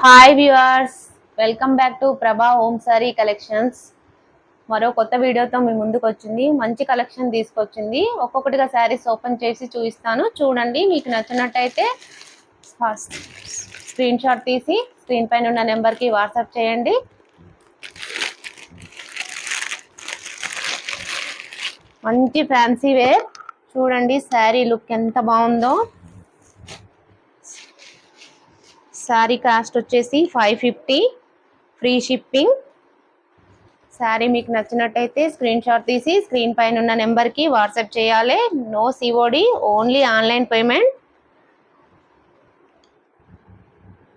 Hi viewers, welcome back to ప్రభా home sorry collections. మరో కొత్త వీడియోతో మీ ముందుకు వచ్చింది. మంచి కలెక్షన్ తీసుకొచ్చింది. ఒక్కొక్కటిగా శారీస్ ఓపెన్ చేసి చూపిస్తాను, చూడండి. మీకు నచ్చినట్టయితే స్క్రీన్ షాట్ తీసి స్క్రీన్ పైన ఉన్న నెంబర్కి వాట్సాప్ చేయండి. మంచి ఫ్యాన్సీ వేర్ చూడండి. శారీ లుక్ ఎంత బాగుందో. శారీ కాస్ట్ వచ్చేసి 550, ఫ్రీ షిప్పింగ్. శారీ మీకు నచ్చినట్టయితే స్క్రీన్ షాట్ తీసి స్క్రీన్ పైన ఉన్న నెంబర్కి వాట్సాప్ చేయాలి. No COD, only online payment.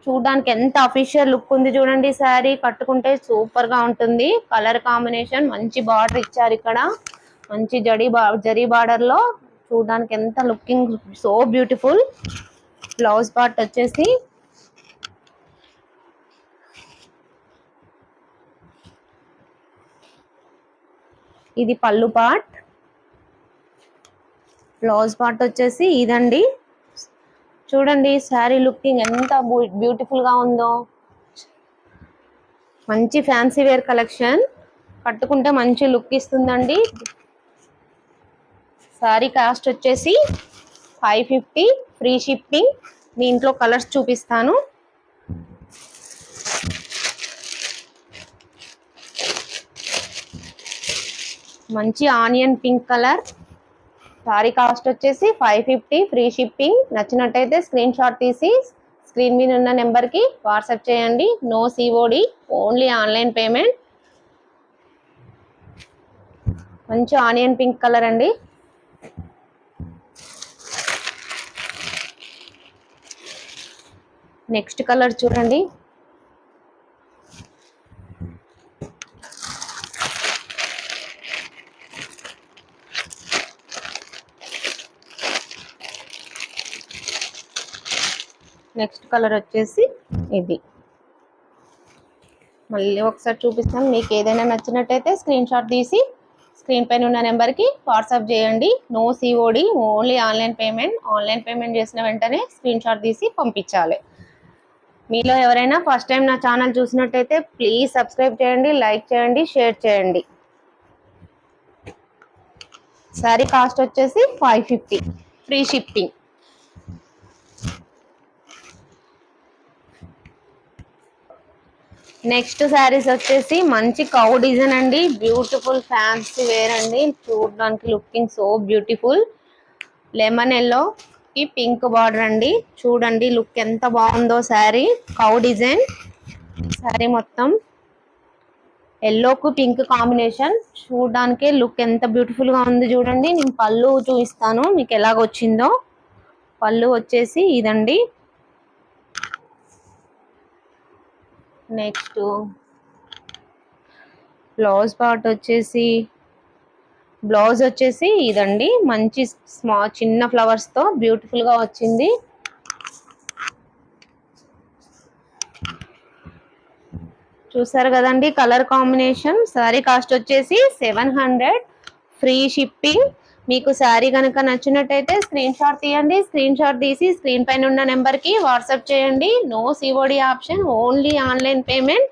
చూడడానికి ఎంత అఫీషియల్ లుక్ ఉంది చూడండి. శారీ కట్టుకుంటే సూపర్ గా ఉంటుంది. కలర్ కాంబినేషన్ మంచి బార్డర్ ఇచ్చారు. ఇక్కడ మంచి జరీ బార్డర్ లో చూడడానికి ఎంత looking so beautiful. Blouse part వచ్చేసి ఇది పళ్ళు పార్ట్. బ్లౌజ్ పార్ట్ వచ్చేసి ఇదండి. చూడండి శారీ లుకింగ్ ఎంత బ్యూటిఫుల్ గా ఉందో. మంచి ఫ్యాన్సీ వేర్ కలెక్షన్, కట్టుకుంటే మంచి లుక్ ఇస్తుందండి. శారీ కాస్ట్ వచ్చేసి 550, ఫ్రీ షిప్పింగ్. దీంట్లో కలర్స్ చూపిస్తాను. మంచి onion pink colour. Sari cost వచ్చేసి 550, ఫ్రీ షిప్పింగ్. నచ్చినట్టయితే స్క్రీన్ షాట్ తీసి స్క్రీన్ మీద ఉన్న నెంబర్కి వాట్సాప్ చేయండి. No COD, only online payment. మంచి ఆనియన్ పింక్ కలర్ అండి. నెక్స్ట్ కలర్ చూడండి. నెక్స్ట్ కలర్ వచ్చేసి ఇది. మళ్ళీ ఒకసారి చూపిస్తాను. మీకు ఏదైనా నచ్చినట్టయితే స్క్రీన్ షాట్ తీసి స్క్రీన్ పైన ఉన్న నెంబర్కి వాట్సాప్ చేయండి. No COD, only online payment. Online payment చేసిన వెంటనే స్క్రీన్ షాట్ తీసి పంపించాలి. మీలో ఎవరైనా ఫస్ట్ టైం నా ఛానల్ చూసినట్టయితే ప్లీజ్ సబ్స్క్రైబ్ చేయండి, లైక్ చేయండి, షేర్ చేయండి. శారీ కాస్ట్ వచ్చేసి 550, ఫ్రీ షిప్పింగ్. నెక్స్ట్ శారీస్ వచ్చేసి మంచి కౌ డిజైన్ అండి. బ్యూటిఫుల్ ఫ్యాన్సీ వేర్ అండి. చూడడానికి looking so beautiful. Lemon yellow కి పింక్ బార్డర్ అండి. చూడండి లుక్ ఎంత బాగుందో. Sari cow design. శారీ మొత్తం ఎల్లోకు పింక్ కాంబినేషన్. చూడడానికి లుక్ ఎంత బ్యూటిఫుల్ గా ఉంది చూడండి. నేను పళ్ళు చూపిస్తాను మీకు ఎలాగొచ్చిందో. పళ్ళు వచ్చేసి ఇదండి. నెక్స్ట్ బ్లౌజ్ పార్ట్ వచ్చేసి ఇదండి. మంచి చిన్న ఫ్లవర్స్ తో బ్యూటిఫుల్ గా వచ్చింది. చూసారు కదండి కలర్ కాంబినేషన్. శారీ కాస్ట్ వచ్చేసి 700, ఫ్రీ షిప్పింగ్. మీకు శారీ కనుక నచ్చినట్టయితే స్క్రీన్ షాట్ తీయండి. స్క్రీన్ షాట్ తీసి స్క్రీన్ పైన ఉన్న నెంబర్కి వాట్సాప్ చేయండి. No COD option, only online payment.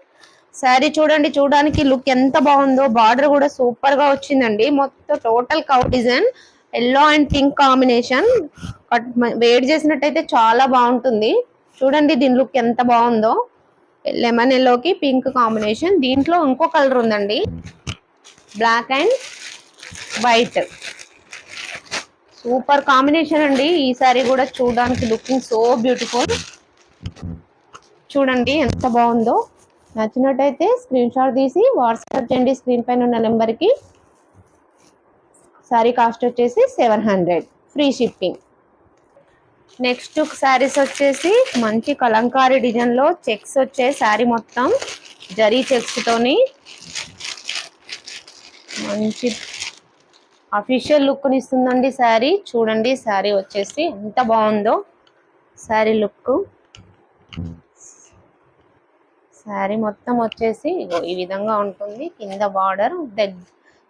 Sari చూడండి, చూడడానికి లుక్ ఎంత బాగుందో. బార్డర్ కూడా సూపర్ గా వచ్చిందండి. మొత్తం total cow design, yellow and pink combination. వేడి చేసినట్టయితే చాలా బాగుంటుంది. చూడండి దీని లుక్ ఎంత బాగుందో. లెమన్ ఎల్లోకి పింక్ కాంబినేషన్. దీంట్లో ఇంకో కలర్ ఉందండి, black and white. Super combination అండి. ఈ సారీ కూడా చూడడానికి లుకింగ్ సో బ్యూటిఫుల్. చూడండి ఎంత బాగుందో. నచ్చినట్టయితే స్క్రీన్ షాట్ తీసి వాట్సాప్ చేయండి స్క్రీన్ పైన ఉన్న నెంబర్కి. సారీ కాస్ట్ వచ్చేసి 700, ఫ్రీ షిప్పింగ్. నెక్స్ట్ శారీస్ వచ్చేసి మంచి కలంకారీ డిజైన్ లో చెక్స్ వచ్చే శారీ మొత్తం జరీ చెక్స్ తోని మంచి అఫీషియల్ లుక్ ఇస్తుందండి శారీ. చూడండి శారీ వచ్చేసి ఎంత బాగుందో. శారీ లుక్, శారీ మొత్తం వచ్చేసి ఈ విధంగా ఉంటుంది. కింద బార్డర్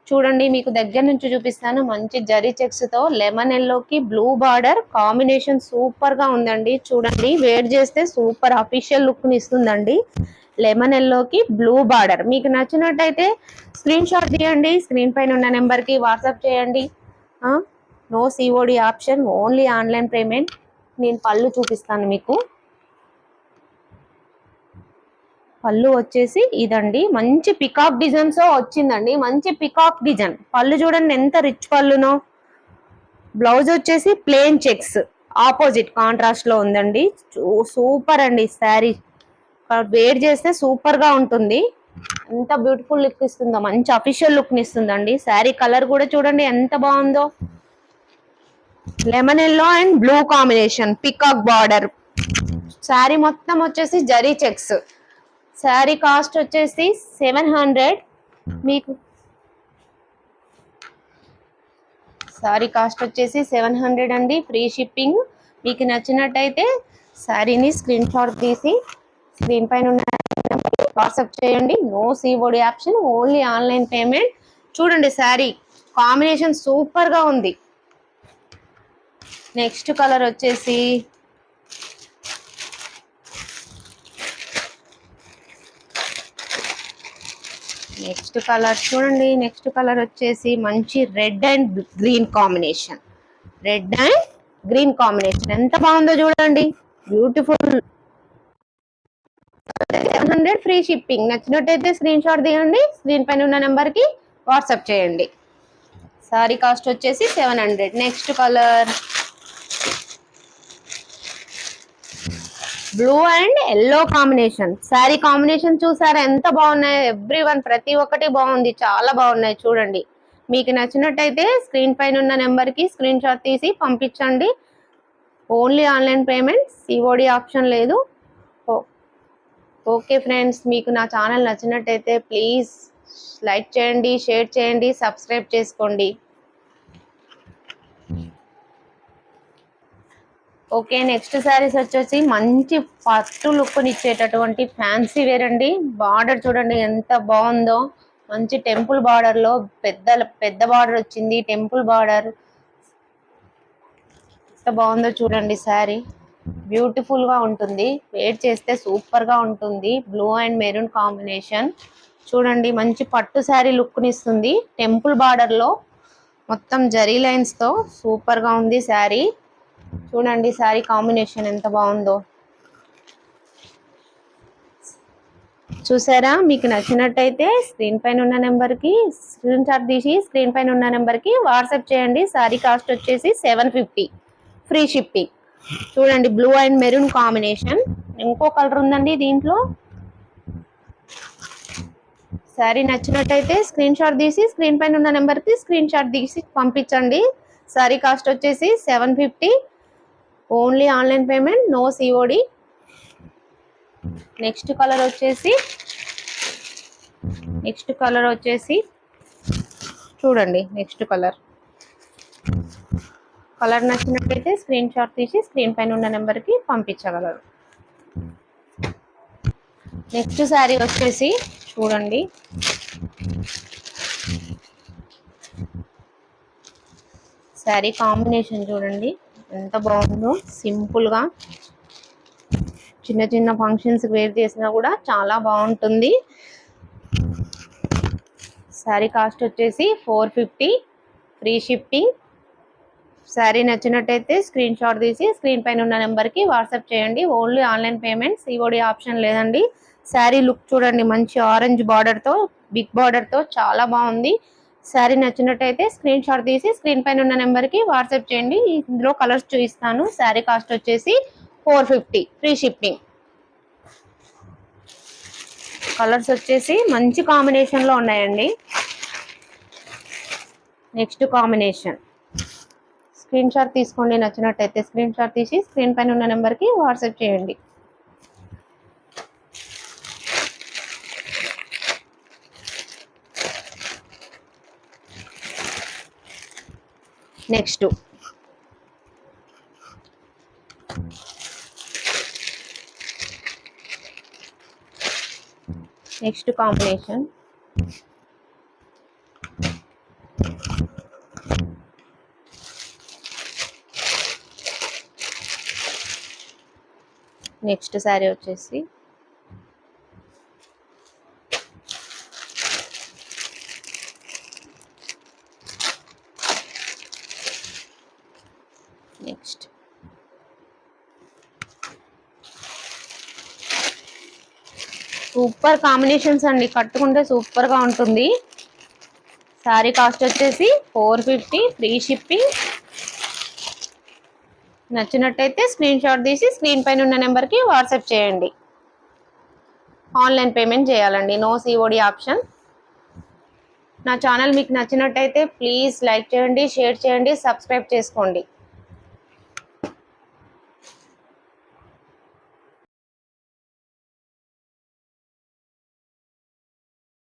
చూడండి మీకు దగ్గర నుంచి చూపిస్తాను. మంచి జరీ చెక్స్ తో లెమన్ ఎల్లోకి బ్లూ బార్డర్ కాంబినేషన్ సూపర్ గా ఉందండి. చూడండి వేర్ చేస్తే సూపర్ అఫీషియల్ లుక్ ని ఇస్తుందండి. లెమన్ ఎల్లోకి బ్లూ బార్డర్ మీకు నచ్చినట్టయితే స్క్రీన్ షాట్ తీయండి, స్క్రీన్ పైన ఉన్న నెంబర్ కి వాట్సాప్ చేయండి. No COD option, only online payment. నేను పళ్ళు చూపిస్తాను మీకు. పళ్ళు వచ్చేసి ఇదండి, మంచి పికాక్ డిజైన్స్ వచ్చిందండి. మంచి పికాక్ డిజైన్ పళ్ళు చూడండి ఎంత రిచ్ పళ్ళునో. బ్లౌజ్ వచ్చేసి ప్లేన్ చెక్స్ ఆపోజిట్ కాంట్రాస్ట్ లో ఉందండి. సూపర్ అండి శారీ. వేర్ చేస్తే సూపర్ గా ఉంటుంది. ఎంత బ్యూటిఫుల్ లుక్ ఇస్తుందో, మంచి అఫీషియల్ లుక్ ని ఇస్తుందండి. శారీ కలర్ కూడా చూడండి ఎంత బాగుందో. Lemon yellow and blue combination peacock border. Sari మొత్తం వచ్చేసి జరీ చెక్స్. శారీ కాస్ట్ వచ్చేసి 700. మీకు శారీ కాస్ట్ వచ్చేసి 700 అండి, ఫ్రీ షిప్పింగ్. మీకు నచ్చినట్టయితే శారీని స్క్రీన్ షాట్ తీసి స్క్రీన్ పైన ఉన్న వాట్సాప్ చేయండి. No COD option, only online payment. చూడండి శారీ కాంబినేషన్ సూపర్ గా ఉంది. నెక్స్ట్ కలర్ వచ్చేసి నెక్స్ట్ కలర్ చూడండి. నెక్స్ట్ కలర్ వచ్చేసి మంచి red and green combination. Red and green combination ఎంత బాగుందో చూడండి, బ్యూటిఫుల్. 700 free shipping. నచ్చినట్టయితే స్క్రీన్ షాట్ తీయండి, స్క్రీన్ పైన ఉన్న నెంబర్ కి వాట్సాప్ చేయండి. సారీ కాస్ట్ వచ్చేసి 700. Next colour blue and yellow combination. Sari combination చూసారా ఎంత బాగున్నాయి. ఎవ్రీవన్ ప్రతి ఒక్కటి బాగుంది, చాలా బాగున్నాయి. చూడండి మీకు నచ్చినట్టయితే స్క్రీన్ పైన ఉన్న నెంబర్ కి స్క్రీన్ షాట్ తీసి పంపించండి. Only online payment, COD option లేదు. ఓకే ఫ్రెండ్స్, మీకు నా ఛానల్ నచ్చినట్టయితే ప్లీజ్ లైక్ చేయండి, షేర్ చేయండి, సబ్స్క్రైబ్ చేసుకోండి. ఓకే నెక్స్ట్ శారీస్ వచ్చేసి మంచి పట్టు లుక్ ఇచ్చేటటువంటి ఫ్యాన్సీ వేర్ అండి. బార్డర్ చూడండి ఎంత బాగుందో. మంచి టెంపుల్ బార్డర్ లో పెద్ద బార్డర్ వచ్చింది. టెంపుల్ బార్డర్ ఎంత బాగుందో చూడండి. శారీ బ్యూటిఫుల్ గా ఉంటుంది, వేర్ చేస్తే సూపర్ గా ఉంటుంది. Blue and maroon combination. చూడండి మంచి పట్టు శారీ లుక్ ని ఇస్తుంది. టెంపుల్ బార్డర్ లో మొత్తం జరీ లైన్స్ తో సూపర్ గా ఉంది శారీ. చూడండి శారీ కాంబినేషన్ ఎంత బాగుందో. చూసారా, మీకు నచ్చినట్టయితే స్క్రీన్ పైన ఉన్న నెంబర్ కి స్క్రీన్ షాట్ తీసి స్క్రీన్ పైన ఉన్న నెంబర్ కి వాట్సాప్ చేయండి. శారీ కాస్ట్ వచ్చేసి 750, ఫ్రీ షిప్పింగ్. చూడండి బ్లూ అండ్ మెరూన్ కాంబినేషన్. ఇంకో కలర్ ఉందండి దీంట్లో. శారీ నచ్చినట్టయితే స్క్రీన్ షాట్ తీసి స్క్రీన్ పైన ఉన్న నెంబర్ కి స్క్రీన్ షాట్ తీసి పంపించండి. శారీ కాస్ట్ వచ్చేసి 750, only online payment, no COD. Next colour వచ్చేసి చూడండి. నెక్స్ట్ కలర్ నచ్చినట్లయితే స్క్రీన్ షాట్ తీసి స్క్రీన్ పైన ఉన్న నెంబర్ కి పంపించగలరు. నెక్స్ట్ శారీ వచ్చేసి చూడండి, శారీ కాంబినేషన్ చూడండి ఎంత బాగుందో. సింపుల్ గా చిన్న చిన్న ఫంక్షన్స్ వేర్ చేసినా కూడా చాలా బాగుంటుంది. శారీ కాస్ట్ వచ్చేసి 450, ఫ్రీ షిప్పింగ్. శారీ నచ్చినట్టయితే స్క్రీన్ షాట్ తీసి స్క్రీన్ పైన ఉన్న నెంబర్ కి వాట్సాప్ చేయండి. Only online payment, COD option లేదండి. శారీ లుక్ చూడండి, మంచి ఆరెంజ్ బార్డర్ తో బిగ్ బార్డర్ తో చాలా బాగుంది. శారీ నచ్చినట్టయితే స్క్రీన్ షాట్ తీసి స్క్రీన్ పైన ఉన్న నెంబర్ కి వాట్సాప్ చేయండి. ఇందులో కలర్స్ చూపిస్తాను. శారీ కాస్ట్ వచ్చేసి 450, ఫ్రీ షిప్పింగ్. కలర్స్ వచ్చేసి మంచి కాంబినేషన్ లో ఉన్నాయండి. నెక్స్ట్ కాంబినేషన్ స్క్రీన్ షాట్ తీసుకోండి. నచ్చినట్టయితే స్క్రీన్ షాట్ తీసి స్క్రీన్ పైన ఉన్న నెంబర్ కి వాట్సాప్ చేయండి. నెక్స్ట్ కాంబినేషన్ నెక్స్ట్ శారీ వచ్చేసి నెక్స్ట్ సూపర్ కాంబినేషన్స్ అండి, కట్టుకుంటే సూపర్గా ఉంటుంది. శారీ కాస్ట్ వచ్చేసి 450, ఫ్రీ షిప్పింగ్. నచ్చినట్టయితే స్క్రీన్ షాట్ తీసి స్క్రీన్ పైన ఉన్న నెంబర్కి వాట్సాప్ చేయండి. ఆన్లైన్ పేమెంట్ చేయాలండి, నో సిఓడి ఆప్షన్. నా ఛానల్ మీకు నచ్చినట్టయితే ప్లీజ్ లైక్ చేయండి, షేర్ చేయండి, సబ్స్క్రైబ్ చేసుకోండి.